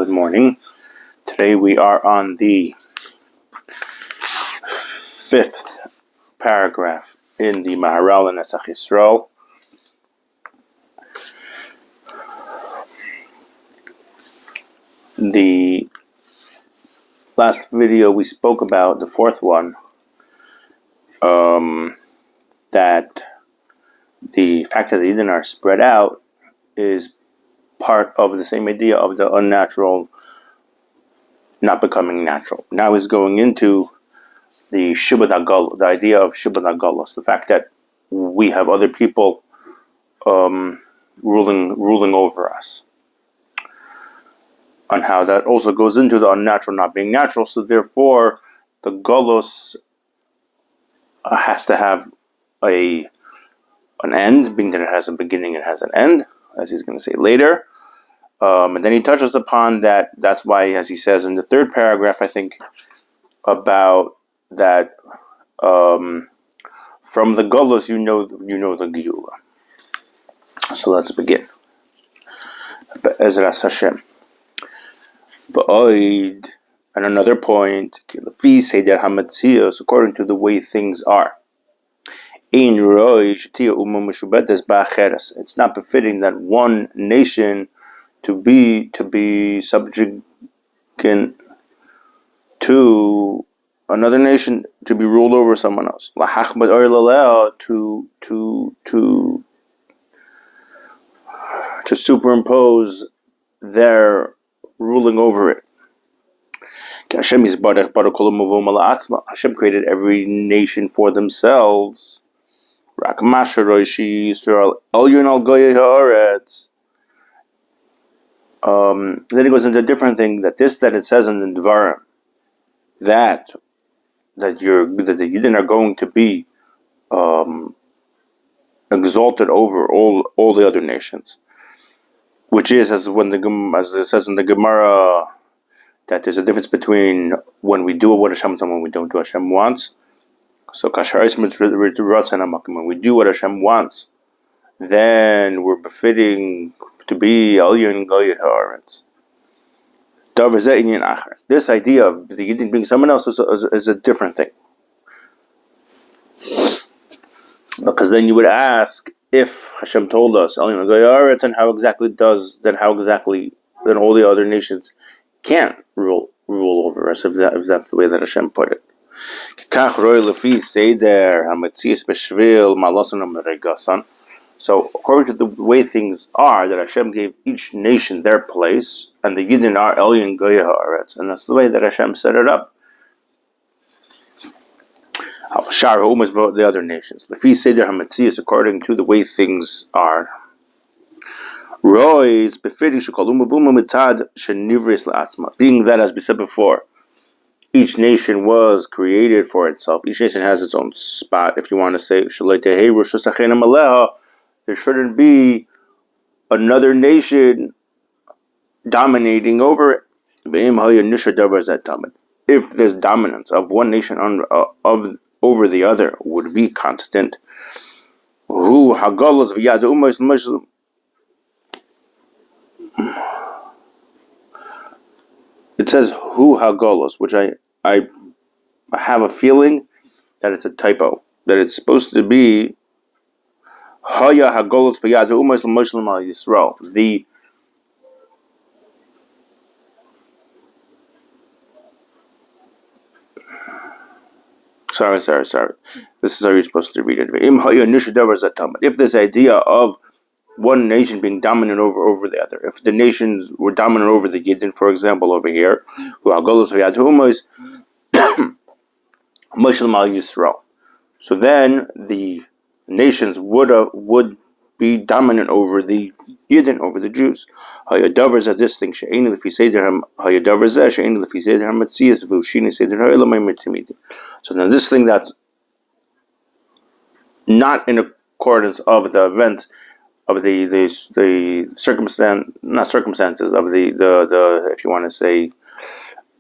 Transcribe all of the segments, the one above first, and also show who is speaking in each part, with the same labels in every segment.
Speaker 1: Good morning. Today we are on the 5th paragraph in the Isreal and Netzach Yisroel. The last video we spoke about, the fourth one, that the fact that the Eden are spread out is part of the same idea of the unnatural not becoming natural. Now he's going into the Shibud HaGolos, the idea of Shibud HaGolos, the fact that we have other people ruling over us, and how that also goes into the unnatural not being natural. So therefore, the Golos has to have an end, being that it has a beginning, it has an end, as he's going to say later. And then he touches upon that. That's why, as he says in the third paragraph, I think, about that from the Golos you know the Geula. So let's begin. Be'ezras Hashem. V'oid, and another point, Lefi Seder HaMetzios, according to the way things are. Ein roi shetia umma meshubetes ba'acheres. It's not befitting that one nation to be subject to another nation, to be ruled over someone else. To superimpose their ruling over it. Hashem created every nation for themselves. Then it goes into a different thing, that it says in the Dvarim, that the Yidden are going to be exalted over all the other nations, which is as it says in the Gemara, that there's a difference between when we do what Hashem wants and when we don't do what Hashem wants. So when we do what Hashem wants, then we're befitting to be Elyon Goyah Haaretz. This idea of the Yidden being someone else is a different thing. Because then you would ask, if Hashem told us Elyon Goyah Haaretz, then how exactly all the other nations can't rule over us, if that's the way that Hashem put it. So according to the way things are, that Hashem gave each nation their place, and the Yidden are Elyon Goyah Haaretz, and that's the way that Hashem set it up. The other nations, according to the way things are. Being that, as we said before, each nation was created for itself. Each nation has its own spot. If you want to say, there shouldn't be another nation dominating over it. If there's dominance of one nation over the other, would be constant. It says Hu HaGolos, which I have a feeling that it's a typo, that it's supposed to be Haya HaGolos V'Yad U'Mos L'Moshlem Al Yisrael. Sorry. This is how you're supposed to read it. If this idea of one nation being dominant over the other, if the nations were dominant over the Yidden, for example, over here, so then the nations would be dominant over the Yidden, over the Jews. This thing. So now this thing that's not in accordance of the events of the circumstances of the if you want to say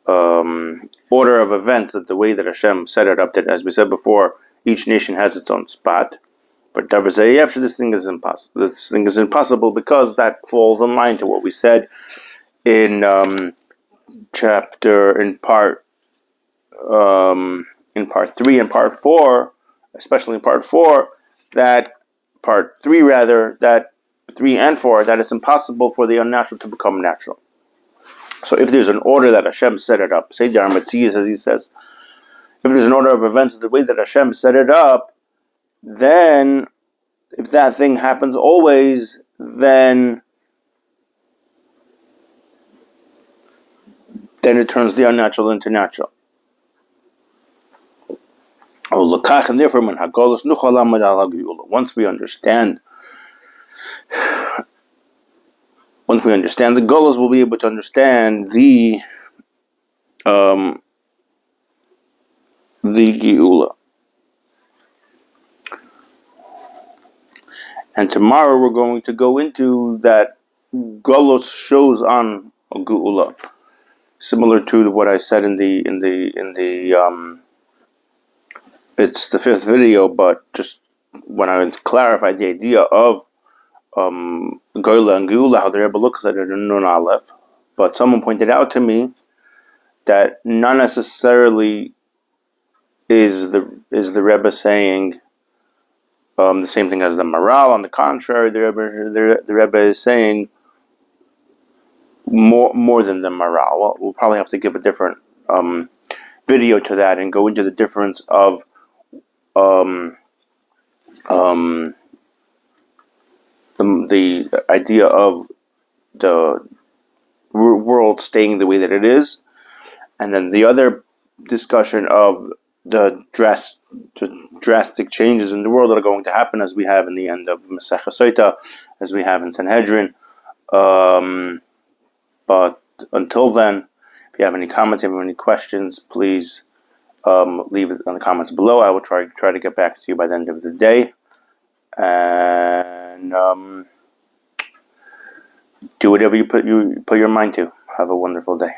Speaker 1: order of events, that the way that Hashem set it up, that, as we said before, each nation has its own spot. But this thing is impossible. This thing is impossible because that falls in line to what we said in part 3 and part 4, especially in part 4, that part 3 rather, that 3 and 4, that it's impossible for the unnatural to become natural. So if there's an order that Hashem set it up, say Dar Metzias, as he says, if there's an order of events the way that Hashem set it up, then if that thing happens always, then it turns the unnatural into natural. And therefore, once we understand the Golos, we'll be able to understand the Geula. And tomorrow we're going to go into that Golos shows on a Geula, similar to what I said in the it's the 5th video, but just when I clarified the idea of Gola and Geula, how they're able to look at it in Nun Aleph. But someone pointed out to me that not necessarily is the Rebbe saying the same thing as the Maral. On the contrary, the Rebbe is saying more than the Maral. Well, we'll probably have to give a different video to that and go into the difference of the idea of the world staying the way that it is, and then the other discussion of the drastic changes in the world that are going to happen, as we have in the end of Masechah Soita, as we have in Sanhedrin. But until then, if you have any comments, if you have any questions, please leave it in the comments below. I will try to get back to you by the end of the day. And do whatever you put your mind to. Have a wonderful day.